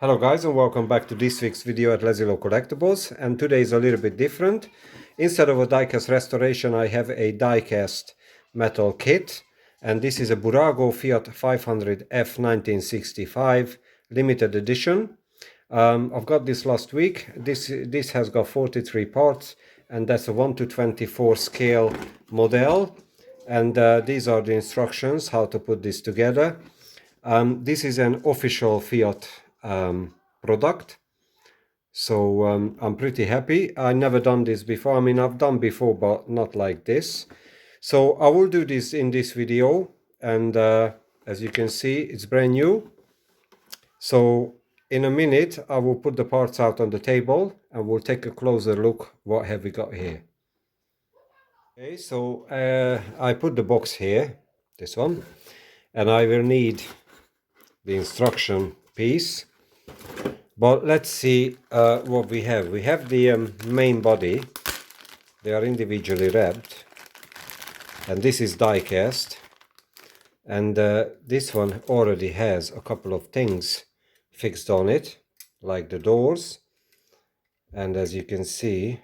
Hello guys and welcome back to this week's video at Lazi-Low Collectibles, and today is a little bit different. Instead of a diecast restoration I have a diecast metal kit, and this is a Burago Fiat 500F 1965 limited edition. I've got this last week. This has got 43 parts and that's a 1:24 scale model, and these are the instructions how to put this together. This is an official Fiat product, so I'm pretty happy. I never done this before. I mean, I've done before but not like this. So I will do this in this video, and as you can see it's brand new. So in a minute I will put the parts out on the table and we'll take a closer look what have we got here. Okay, so I put the box here, this one, and I will need the instruction piece. But let's see what we have. We have the main body. They are individually wrapped, and this is die cast, and this one already has a couple of things fixed on it, like the doors, and as you can see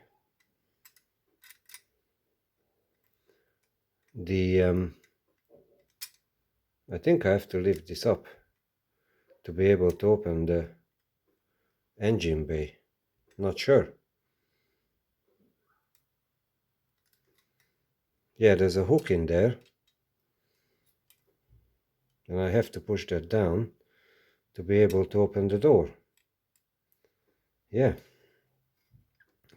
the I think I have to lift this up to be able to open the engine bay. Not sure. Yeah, there's a hook in there and I have to push that down to be able to open the door. Yeah,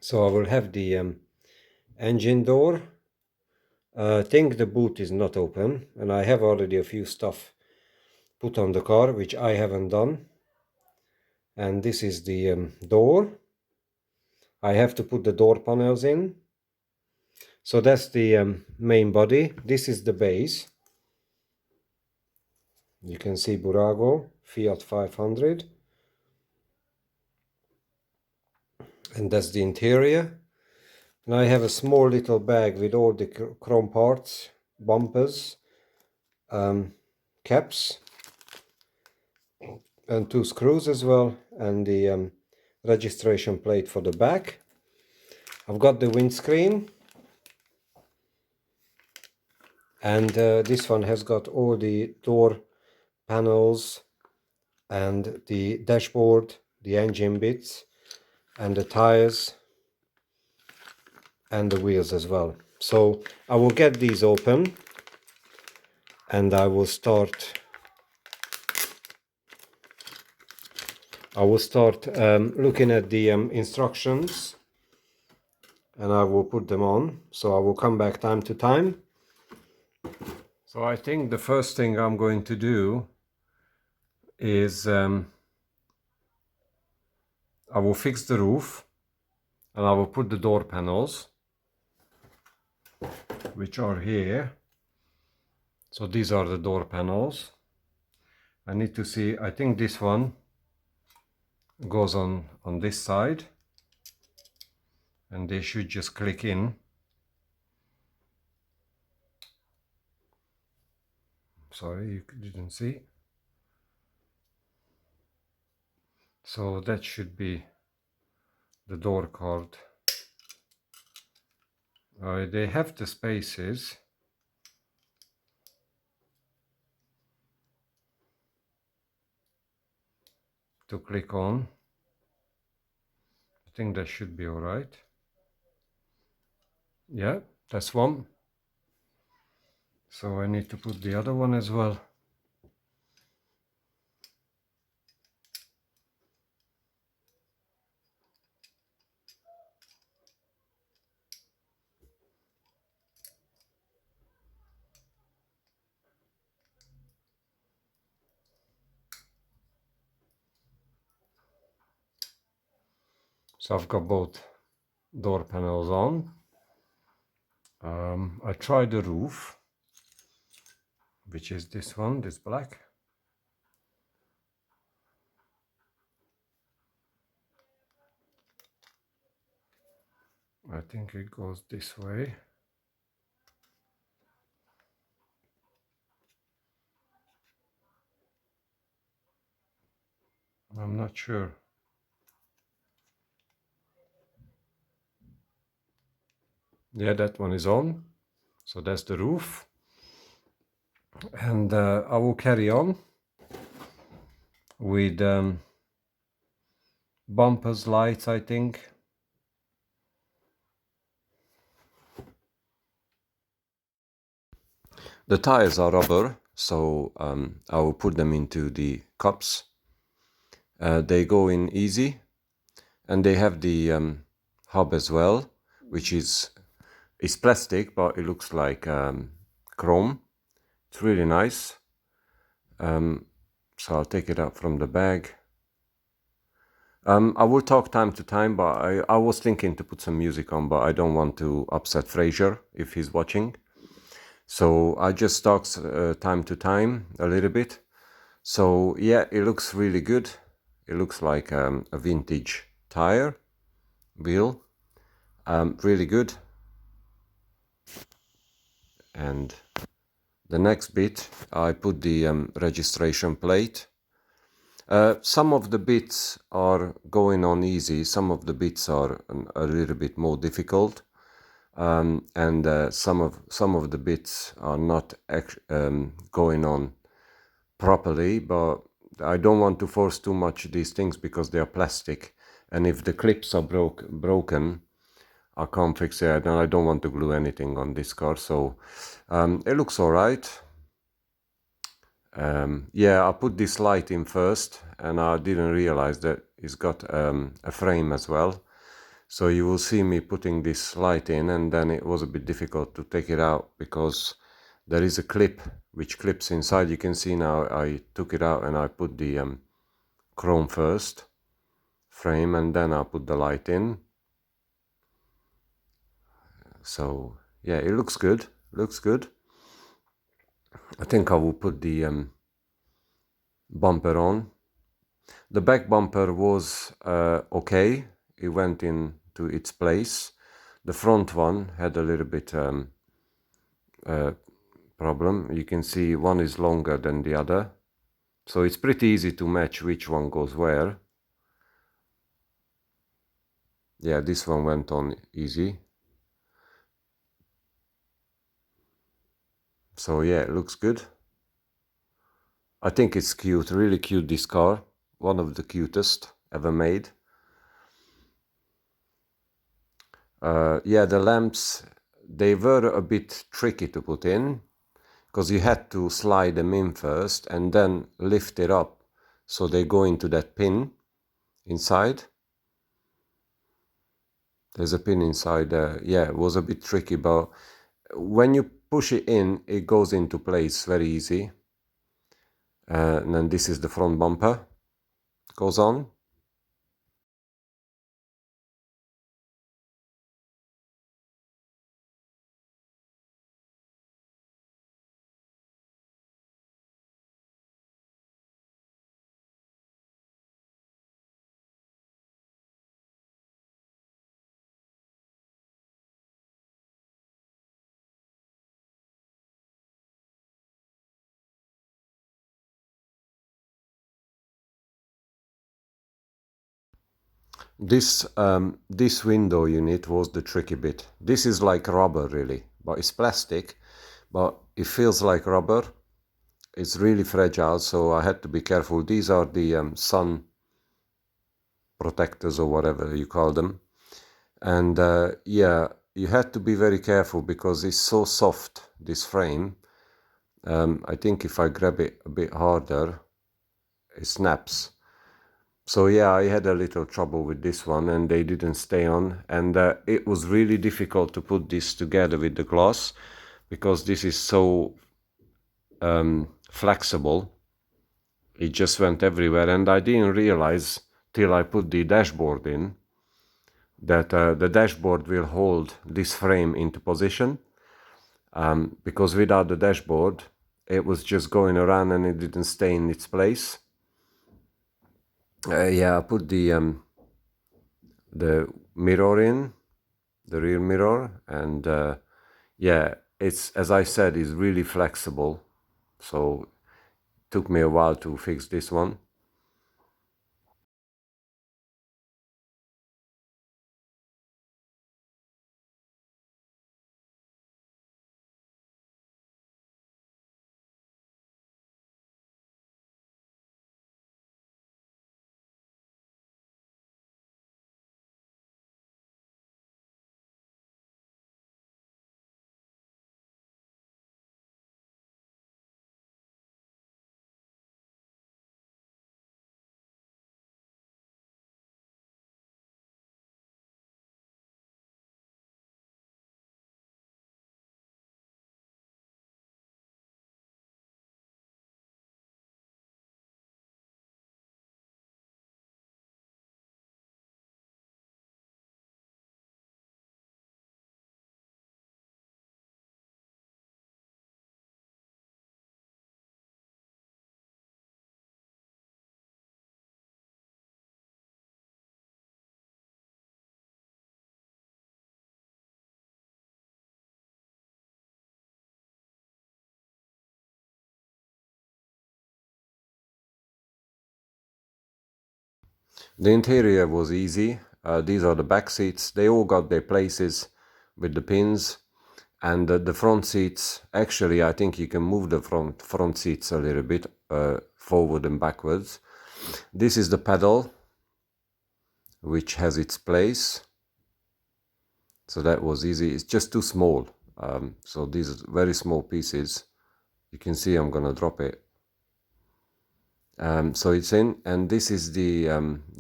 so I will have the engine door. I think the boot is not open, and I have already a few stuff put on the car which I haven't done. And this is the door. I have to put the door panels in. So that's the main body. This is the base. You can see Burago Fiat 500, and that's the interior. And I have a small little bag with all the chrome parts, bumpers, caps, and 2 screws as well, and the registration plate for the back. I've got the windscreen, and this one has got all the door panels and the dashboard, the engine bits, and the tires and the wheels as well. So I will get these open and I will start looking at the instructions, and I will put them on. So I will come back time to time. So I think the first thing I'm going to do is I will fix the roof, and I will put the door panels, which are here. So these are the door panels. I need to see, I think this one goes on this side, and they should just click in. Sorry, you didn't see. So that should be the door card. They have the spaces. To click on. I think that should be all right. Yeah, that's one. So I need to put the other one as well. So I've got both door panels on. I tried the roof, which is this one, this black. I think it goes this way. I'm I'm not sure. Yeah, that one is on. So that's the roof. And I will carry on with bumpers, lights, I think. The tires are rubber, so I will put them into the cups. They go in easy, and they have the hub as well, which is plastic, but it looks like chrome. It's really nice. So I'll take it out from the bag. I will talk time to time, but I was thinking to put some music on, but I don't want to upset Fraser if he's watching. So I just talk time to time a little bit. So yeah, it looks really good. It looks like a vintage tire wheel. Really good. And the next bit, I put the registration plate. Some of the bits are going on easy, some of the bits are a little bit more difficult, and some of the bits are not going on properly, but I don't want to force too much these things because they are plastic, and if the clips are broken, I can't fix it, and I don't want to glue anything on this car, so it looks alright. Yeah, I put this light in first, and I didn't realize that it's got a frame as well. So you will see me putting this light in, and then it was a bit difficult to take it out because there is a clip which clips inside. You can see now I took it out and I put the chrome first frame, and then I put the light in. So yeah, it looks good. Looks good. I think I will put the bumper on. The back bumper was okay, it went into its place. The front one had a little bit problem. You can see one is longer than the other, so it's pretty easy to match which one goes where. Yeah, this one went on easy. So yeah, it looks good. I think it's cute, really cute, this car. One of the cutest ever made. Yeah, the lamps, they were a bit tricky to put in because you had to slide them in first and then lift it up so they go into that pin inside. There's a pin inside there. Yeah, it was a bit tricky, but when you push it in, it goes into place very easy. And then this is the front bumper, goes on. This window unit was the tricky bit. This is like rubber really, but it's plastic, but it feels like rubber. It's really fragile, so I had to be careful. These are the sun protectors or whatever you call them. And yeah, you had to be very careful because it's so soft, this frame. I think if I grab it a bit harder, it snaps. So yeah, I had a little trouble with this one and they didn't stay on. And it was really difficult to put this together with the glass because this is so flexible. It just went everywhere, and I didn't realize till I put the dashboard in that the dashboard will hold this frame into position, because without the dashboard it was just going around and it didn't stay in its place. Yeah, I put the mirror in, the rear mirror, and yeah, it's, as I said, is really flexible, so it took me a while to fix this one. The interior was easy. These are the back seats. They all got their places with the pins. And the front seats, actually, I think you can move the front seats a little bit forward and backwards. This is the pedal, which has its place. So that was easy. It's just too small. So these very small pieces. You can see I'm gonna drop it. So it's in, and this is the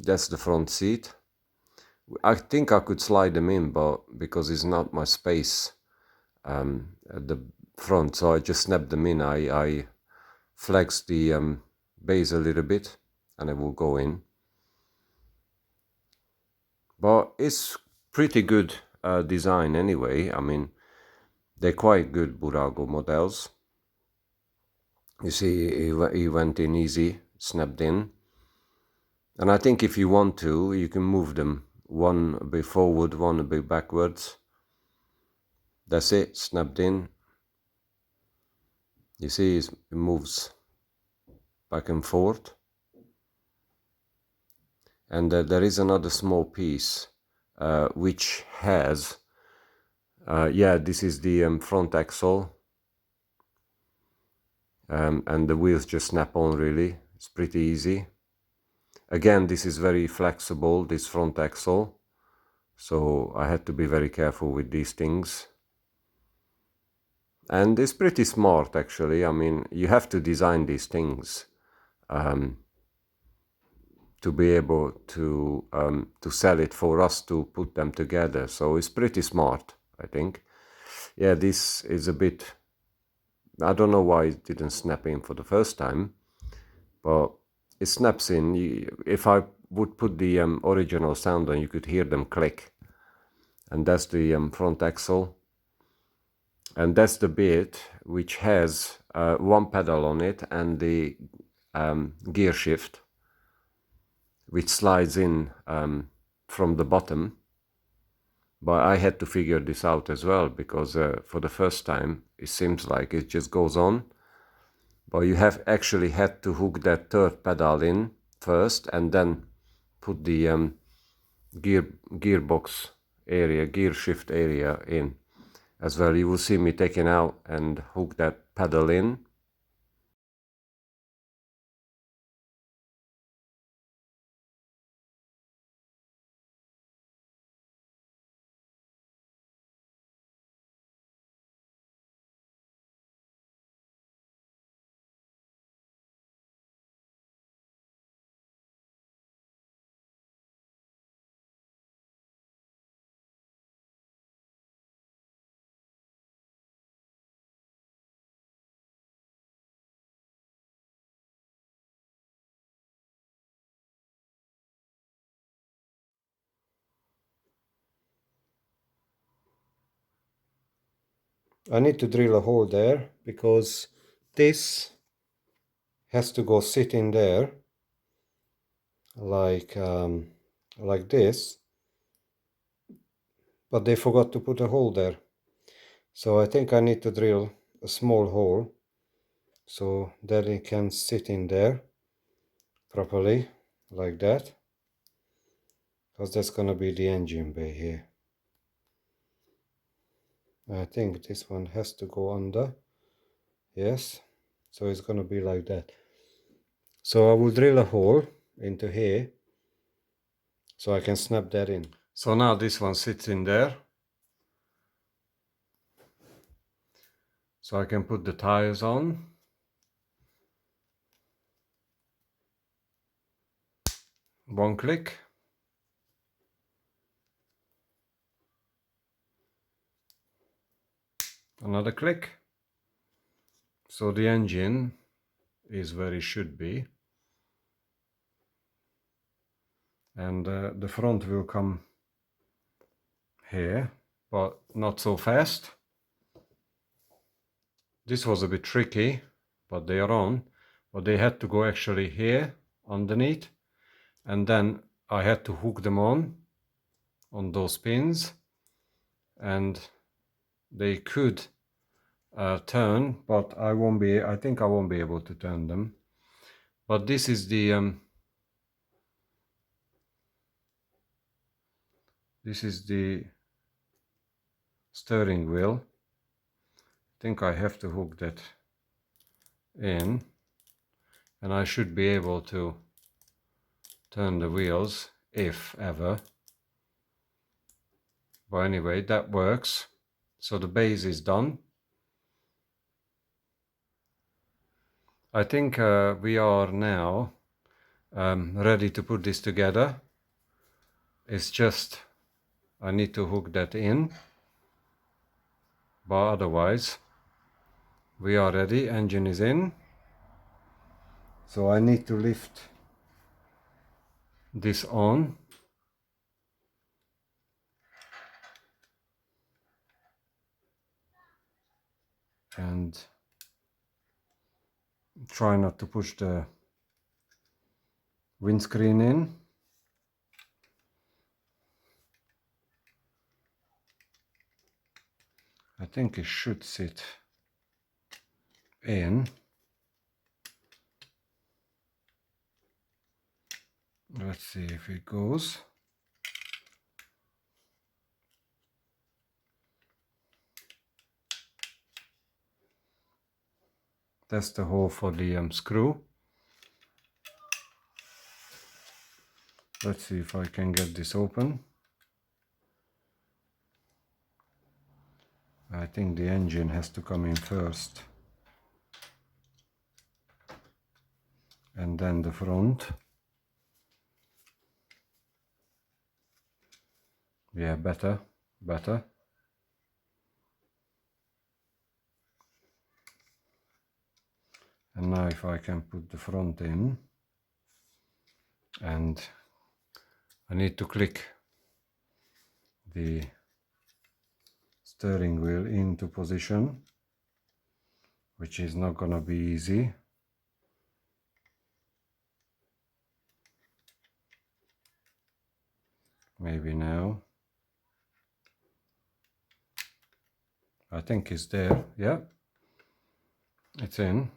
that's the front seat. I think I could slide them in, but because it's not my space at the front, so I just snapped them in. I flexed the base a little bit, and it will go in. But it's pretty good design anyway. I mean, they're quite good Burago models. You see, he went in easy, snapped in. And I think if you want to, you can move them one a bit forward, one a bit backwards. That's it, snapped in. You see, it moves back and forth. And there is another small piece which has, yeah, this is the front axle. And the wheels just snap on, really. It's pretty easy. Again, this is very flexible, this front axle. So I had to be very careful with these things. And it's pretty smart, actually. I mean, you have to design these things to be able to sell it, for us to put them together. So it's pretty smart, I think. Yeah, this is a bit, I don't know why it didn't snap in for the first time, but it snaps in. If I would put the original sound on, you could hear them click. And that's the front axle. And that's the bit which has one pedal on it and the gear shift, which slides in from the bottom. But I had to figure this out as well, because for the first time it seems like it just goes on, but you have actually had to hook that third pedal in first and then put the gearbox area, gear shift area in as well. You will see me taking out and hook that pedal in. I need to drill a hole there because this has to go sit in there like this, but they forgot to put a hole there. So I think I need to drill a small hole so that it can sit in there properly like that, because that's gonna be the engine bay here. I think this one has to go under. Yes, so it's gonna be like that. So I will drill a hole into here so I can snap that in. So now this one sits in there. So I can put the tires on. One click. Another click. So the engine is where it should be. And the front will come here, but not so fast. This was a bit tricky, but they are on. But they had to go actually here underneath, and then I had to hook them on those pins, and they could turn, but I think I won't be able to turn them. But this is the This is the steering wheel. I think I have to hook that in, and I should be able to turn the wheels if ever. But anyway, that works. So the base is done. I think we are now ready to put this together. It's just I need to hook that in, but otherwise we are ready. Engine is in. So I need to lift this on. And try not to push the windscreen in. I think it should sit in. Let's see if it goes. That's the hole for the screw. Let's see if I can get this open. I think the engine has to come in first, and then the front. Yeah, better. And now if I can put the front in, and I need to click the steering wheel into position, which is not gonna be easy. Maybe now. I think it's there. Yeah, it's in.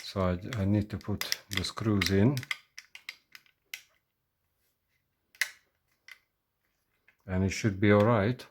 So I need to put the screws in, and it should be all right.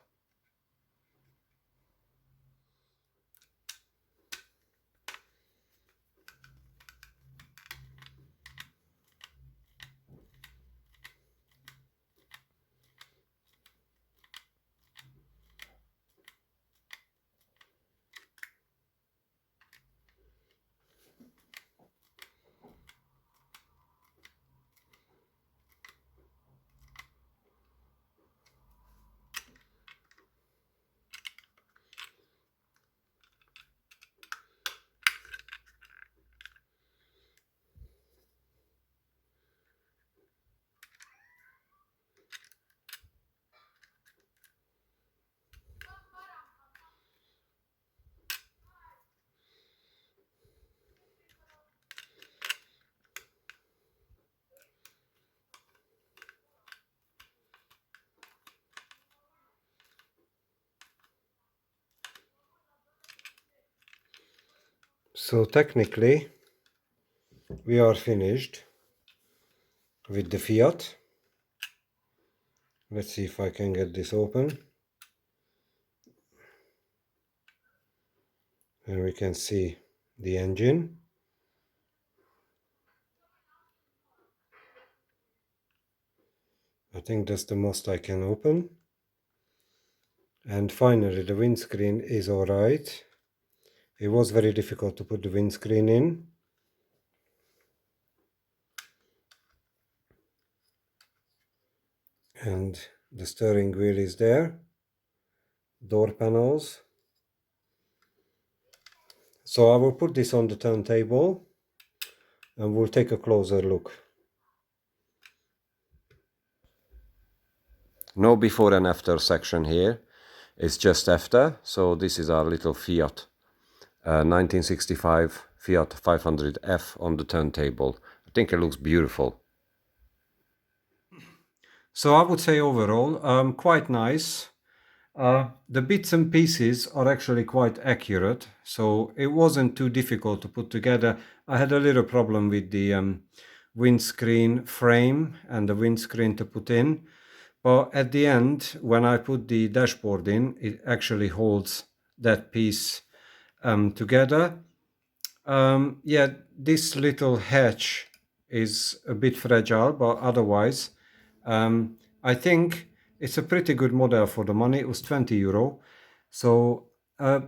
So technically we are finished with the Fiat. Let's see if I can get this open. And we can see the engine. I think that's the most I can open. And finally the windscreen is alright. It was very difficult to put the windscreen in. And the steering wheel is there. Door panels. So I will put this on the turntable and we'll take a closer look. No before and after section here. It's just after. So this is our little Fiat 1965 Fiat 500F on the turntable. I think it looks beautiful. So I would say overall quite nice. The bits and pieces are actually quite accurate, so it wasn't too difficult to put together. I had a little problem with windscreen frame and the windscreen to put in. But at the end, when I put the dashboard in, it actually holds that piece together. Yeah, this little hatch is a bit fragile, but otherwise, I think it's a pretty good model for the money. It was €20, so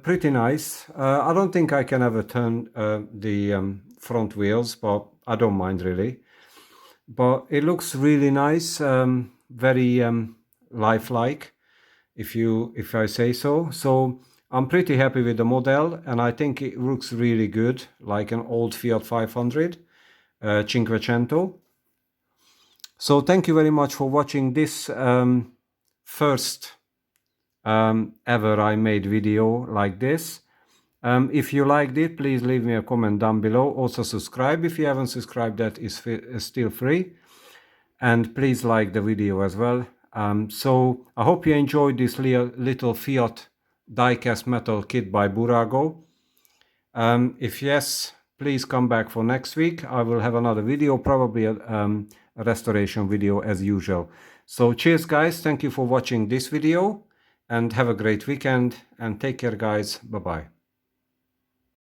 pretty nice. I don't think I can ever turn the front wheels, but I don't mind really. But it looks really nice, very lifelike, if I say so. So I'm pretty happy with the model, and I think it looks really good, like an old Fiat 500 Cinquecento. So thank you very much for watching this first ever I made video like this. If you liked it, please leave me a comment down below. Also subscribe if you haven't subscribed, that is still free. And please like the video as well. So I hope you enjoyed this little Fiat diecast metal kit by Burago. If yes, please come back for next week. I will have another video, probably a restoration video as usual. So cheers guys, thank you for watching this video and have a great weekend and take care guys, bye bye.